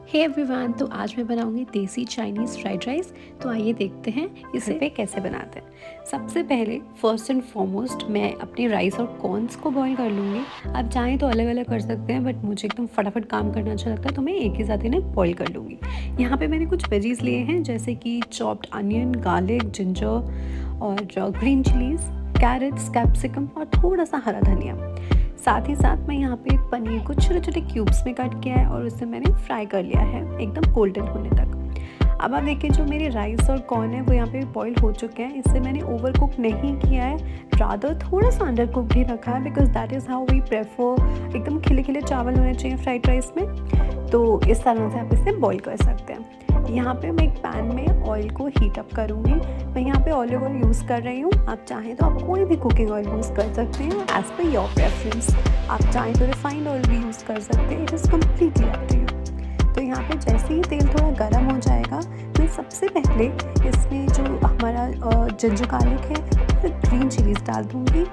Hey everyone, तो आज मैं बनाऊंगी देसी चाइनीज़ फ्राइड राइस। तो आइए देखते हैं इसे पे कैसे बनाते हैं। सबसे पहले फर्स्ट एंड फॉरमोस्ट मैं अपने राइस और कॉर्न्स को बॉईल कर लूँगी। आप चाहें तो अलग अलग कर सकते हैं, बट मुझे एकदम फटाफट काम करना अच्छा लगता है, तो मैं एक ही साथ इन्हें बॉईल कर लूँगी। यहाँ पे मैंने कुछ वेजीज लिए हैं, जैसे कि चॉप्ड अनियन, गार्लिक, जिंजर और ग्रीन चिलीज़, कैरेट्स, कैप्सिकम और थोड़ा सा हरा धनिया। साथ ही साथ मैं यहाँ पे पनीर को छोटे छोटे क्यूब्स में कट किया है और उसे मैंने फ्राई कर लिया है एकदम गोल्डन होने तक। अब आप देखिए, जो मेरे राइस और कॉर्न है वो यहाँ पे बॉईल हो चुके हैं। इससे मैंने ओवर कुक नहीं किया है, रादर थोड़ा सा अंडर कुक भी रखा है, because that is how we prefer. एकदम खिले खिले चावल होने चाहिए फ्राइड राइस में। तो इस तरह से आप इसे बॉईल कर सकते हैं। यहाँ पे मैं एक पैन में ऑयल को हीट अप करूँगी। मैं यहाँ पे ऑलिव ऑयल यूज़ कर रही हूँ। आप चाहें तो आप कोई भी कुकिंग ऑयल यूज़ कर सकते हैं, एज़ पर योर प्रेफरेंस। आप चाहें तो रिफाइंड ऑयल भी यूज़ कर सकते हैं, it is completely up to you. तो यहाँ पे जैसे ही तेल थोड़ा गर्म हो जाएगा, मैं सबसे पहले इसमें जो हमारा जिंजर गार्लिक है, फिर ग्रीन चिलीज़ डाल दूँगी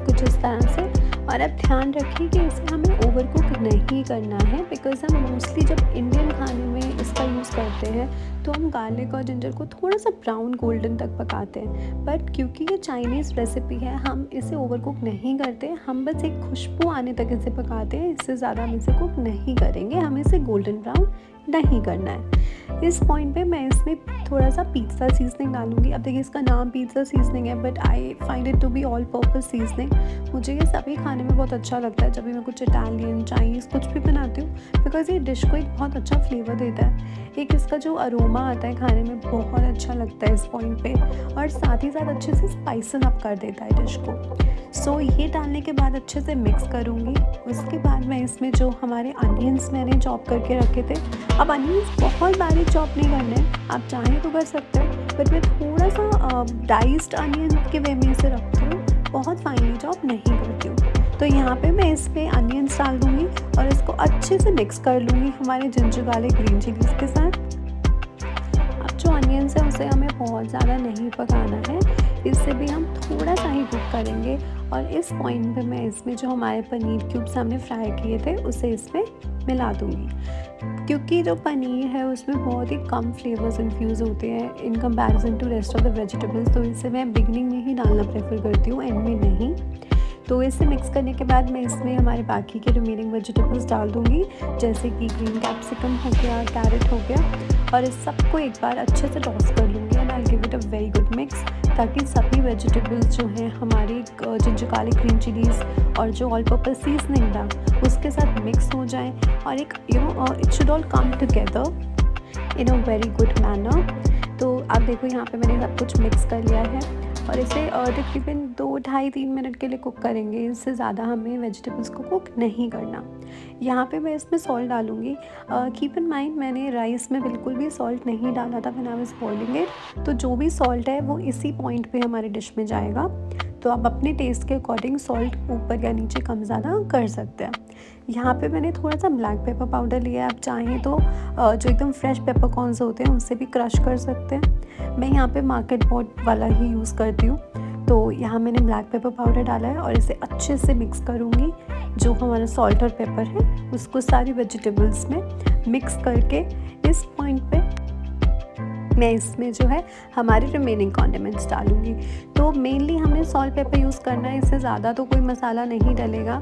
कुछ इस तरह से। और अब ध्यान रखिए कि इसे हमें ओवर कुक नहीं करना है, बिकॉज हम मोस्टली जब इंडियन खाने में इसका यूज़ करते हैं तो हम गार्लिक और जिंजर को थोड़ा सा ब्राउन गोल्डन तक पकाते हैं। बट क्योंकि ये चाइनीज़ रेसिपी है, हम इसे ओवर कुक नहीं करते, हम बस एक खुशबू आने तक इसे पकाते हैं। इससे ज़्यादा हम इसे कुक नहीं करेंगे, हमें इसे गोल्डन ब्राउन नहीं करना है। इस पॉइंट पे मैं इसमें थोड़ा सा पिज़्ज़ा सीजनिंग डालूंगी। अब देखिए, इसका नाम पिज़्ज़ा सीजनिंग है, but I find it to be all purpose seasoning. मुझे ये सभी खाने में बहुत अच्छा लगता है, जब भी मैं कुछ इटालियन, चाइनीज़ कुछ भी बनाती हूँ, बिकॉज ये डिश को एक बहुत अच्छा फ्लेवर देता है। एक इसका जो अरोमा आता है खाने में, बहुत अच्छा लगता है इस पॉइंट पे, और साथ ही साथ अच्छे से स्पाइसन अप कर देता है डिश को। सो ये डालने के बाद अच्छे से मिक्स करूँगी। उसके बाद मैं इसमें जो हमारे अनियंस मैंने चॉप करके रखे थे, अब अनियंस बहुत बारीक चॉप नहीं करने हैं, आप चाहें तो कर सकते हैं, बट मैं थोड़ा सा डाइस्ड अनियन के वे में इसे रखती हूँ, बहुत फाइनली चॉप नहीं करती हूँ। तो यहाँ पे मैं इसमें अनियंस डाल दूँगी और इसको अच्छे से मिक्स कर लूँगी हमारे जिंजर गार्लिक ग्रीन चिलीज़ के साथ। अब जो अनियंस है उसे हमें बहुत ज़्यादा नहीं पकाना है, इससे भी हम थोड़ा सा ही कुक करेंगे। और इस पॉइंट पे मैं इसमें जो हमारे पनीर क्यूब्स हमने फ्राई किए थे उसे इसमें मिला दूँगी, क्योंकि जो पनीर है उसमें बहुत ही कम फ्लेवर्स इन्फ्यूज़ होते हैं in comparison to rest of the vegetables. तो इसे मैं बिगनिंग में ही डालना प्रेफर करती हूँ, एंड में नहीं। तो इसे मिक्स करने के बाद मैं इसमें हमारे बाकी के रिमेनिंग वेजिटेबल्स डाल दूँगी, जैसे कि ग्रीन कैप्सिकम हो गया, कैरेट हो गया, और इस सबको एक बार अच्छे से टॉस कर लूँगी। And I give it a very good mix, ताकि सभी वेजिटेबल्स जो हैं हमारी जिंजर गार्लिक ग्रीन चिलीज़ और जो ऑल पर्पस सीजनिंग था उसके साथ मिक्स हो जाएं, और एक it should all come together in a very good manner. तो आप देखो, यहाँ पे मैंने सब कुछ मिक्स कर लिया है और इसे तकरीबन 2-2.5-3 मिनट के लिए कुक करेंगे। इससे ज़्यादा हमें वेजिटेबल्स को कुक नहीं करना। यहाँ पे मैं इसमें सॉल्ट डालूँगी। कीप इन माइंड, मैंने राइस में बिल्कुल भी सॉल्ट नहीं डाला था when I was boiling it, तो जो भी सॉल्ट है वो इसी पॉइंट पे हमारे डिश में जाएगा। तो आप अपने टेस्ट के अकॉर्डिंग सॉल्ट ऊपर या नीचे कम ज़्यादा कर सकते हैं। यहाँ पे मैंने थोड़ा सा ब्लैक पेपर पाउडर लिया है। आप चाहें तो जो एकदम फ्रेश पेपरकॉर्न्स होते हैं उससे भी क्रश कर सकते हैं। मैं यहाँ पे मार्केट बॉट वाला ही यूज़ करती हूँ। तो यहाँ मैंने ब्लैक पेपर पाउडर डाला है और इसे अच्छे से मिक्स करूँगी। जो हमारा सॉल्ट और पेपर है उसको सारी वेजिटेबल्स में मिक्स करके इस पॉइंट पे मैं इसमें जो है हमारे रिमेनिंग कॉन्डिमेंट्स डालूँगी। तो मेनली हमने सॉल्ट पेपर यूज़ करना है, इससे ज़्यादा तो कोई मसाला नहीं डलेगा।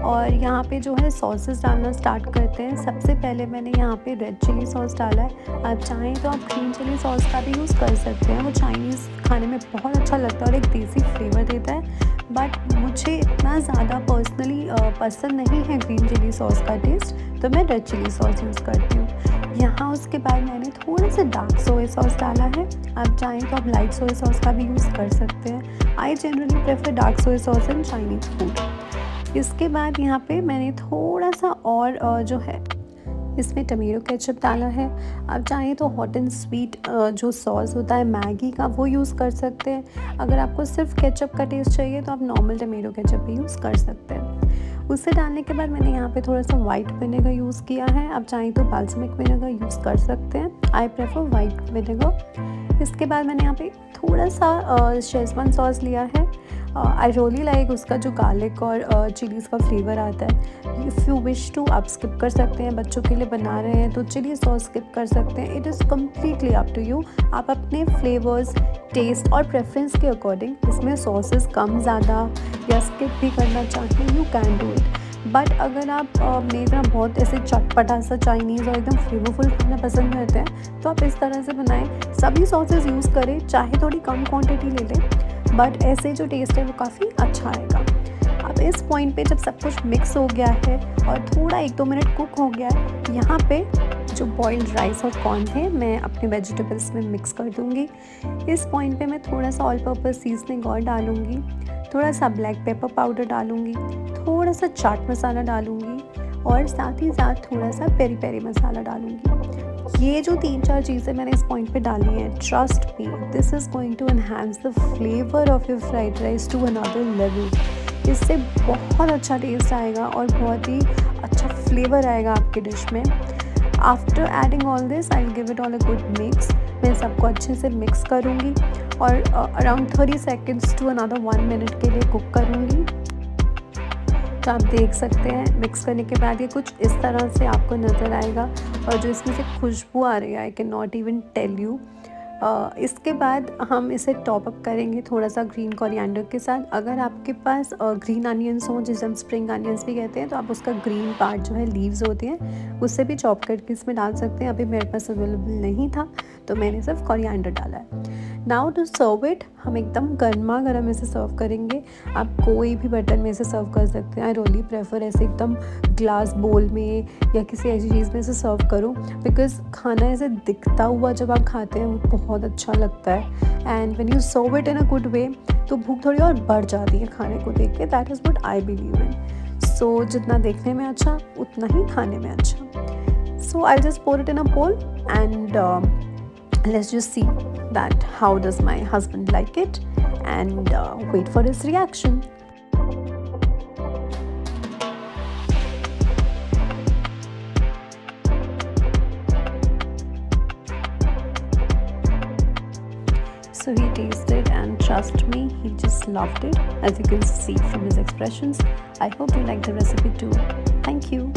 और यहाँ पे जो है सॉसेस डालना स्टार्ट करते हैं। सबसे पहले मैंने यहाँ पे रेड चिली सॉस डाला है। आप चाहें तो आप ग्रीन चिली सॉस का भी यूज़ कर सकते हैं, वो चाइनीज़ खाने में बहुत अच्छा लगता है और एक देसी फ्लेवर देता है। बट मुझे इतना ज़्यादा पर्सनली पसंद नहीं है ग्रीन चिली सॉस का टेस्ट, तो मैं रेड चिली सॉस यूज़ करती हूँ। यहाँ उसके बाद मैंने थोड़ा सा डार्क सोया सॉस डाला है। आप चाहें तो आप लाइट सोया सॉस का भी यूज़ कर सकते हैं। I generally prefer dark soya sauce in Chinese food. इसके बाद यहाँ पे मैंने थोड़ा सा और जो है इसमें टमेटो केचप डाला है। आप चाहें तो हॉट एंड स्वीट जो सॉस होता है मैगी का वो यूज़ कर सकते हैं। अगर आपको सिर्फ केचप का टेस्ट चाहिए तो आप नॉर्मल टमेटो केचप भी यूज़ कर सकते हैं। उसे डालने के बाद मैंने यहाँ पे थोड़ा सा वाइट विनेगर यूज़ किया है। आप चाहें तो बाल्समिक विनेगर यूज़ कर सकते हैं। I prefer white vinegar. इसके बाद मैंने यहाँ पे थोड़ा सा शेज़वान सॉस लिया है आई रियली लाइक उसका जो गार्लिक और चिलीज़ का फ्लेवर आता है। इफ़ यू विश टू आप स्किप कर सकते हैं, बच्चों के लिए बना रहे हैं तो चिली सॉस स्किप कर सकते हैं। It is completely up to you. आप अपने फ्लेवर्स, टेस्ट और प्रेफरेंस के अकॉर्डिंग इसमें सॉसेस कम ज़्यादा या स्किप भी करना चाहें, you can do it. But अगर आप मेरी तरह बहुत ऐसे चटपटा सा चाइनीज़ और एकदम फ्लेवरफुल खाना पसंद करते हैं तो आप इस तरह से बनाएं। सभी सॉसेस यूज़ करें, चाहे थोड़ी कम क्वांटिटी ले लें, बट ऐसे जो टेस्ट है वो काफ़ी अच्छा आएगा। अब इस पॉइंट पे जब सब कुछ मिक्स हो गया है और थोड़ा 1-2 मिनट कुक हो गया है, यहाँ पे जो बॉइल्ड राइस और कॉर्न थे मैं अपने वेजिटेबल्स में मिक्स कर दूँगी। इस पॉइंट पे मैं थोड़ा सा ऑल पर्पज़ सीजनिंग और डालूँगी, थोड़ा सा ब्लैक पेपर पाउडर डालूँगी, थोड़ा सा चाट मसाला डालूँगी और साथ ही साथ थोड़ा सा पेरी पेरी मसाला डालूँगी। ये जो 3-4 चीज़ें मैंने इस पॉइंट पे डाली हैं, trust me this is going to enhance the flavour of your fried rice to another level. इससे बहुत अच्छा टेस्ट आएगा और बहुत ही अच्छा फ्लेवर आएगा आपकी डिश में। After adding all this I will give it all a good mix. मैं सबको अच्छे से मिक्स करूँगी और around 30 seconds to another 1 minute के लिए कुक करूँगी। तो आप देख सकते हैं मिक्स करने के बाद ये कुछ इस तरह से आपको नज़र आएगा और जो इसमें से खुशबू आ रही है I can not even tell you. इसके बाद हम इसे टॉप अप करेंगे थोड़ा सा ग्रीन कोरिएंडर के साथ। अगर आपके पास ग्रीन अनियंस हों, जिसे हम स्प्रिंग अनियंस भी कहते हैं, तो आप उसका ग्रीन पार्ट जो है लीव्स होती हैं उससे भी चॉप करके इसमें डाल सकते हैं। अभी मेरे पास अवेलेबल नहीं था तो मैंने सिर्फ कोरिएंडर डाला है। नाउ टू सर्व इट, हम एकदम गर्मा गर्म इसे सर्व करेंगे। आप कोई भी बर्तन में इसे सर्व कर सकते हैं। आई रियली प्रेफर ऐसे एकदम ग्लास बोल में या किसी ऐसी चीज़ में इसे सर्व करूं, बिकॉज खाना ऐसे दिखता हुआ जब आप खाते हैं वो बहुत अच्छा लगता है। And when you serve it in a good way तो भूख थोड़ी और बढ़ जाती है खाने को देख के। That is what I believe in. So जितना देखने में अच्छा उतना ही खाने में अच्छा। सो I just pour it in अ बोल and let's just see that how does my husband like it and wait for his reaction. So he tasted and trust me, he just loved it, as you can see from his expressions. I hope you like the recipe too. Thank you.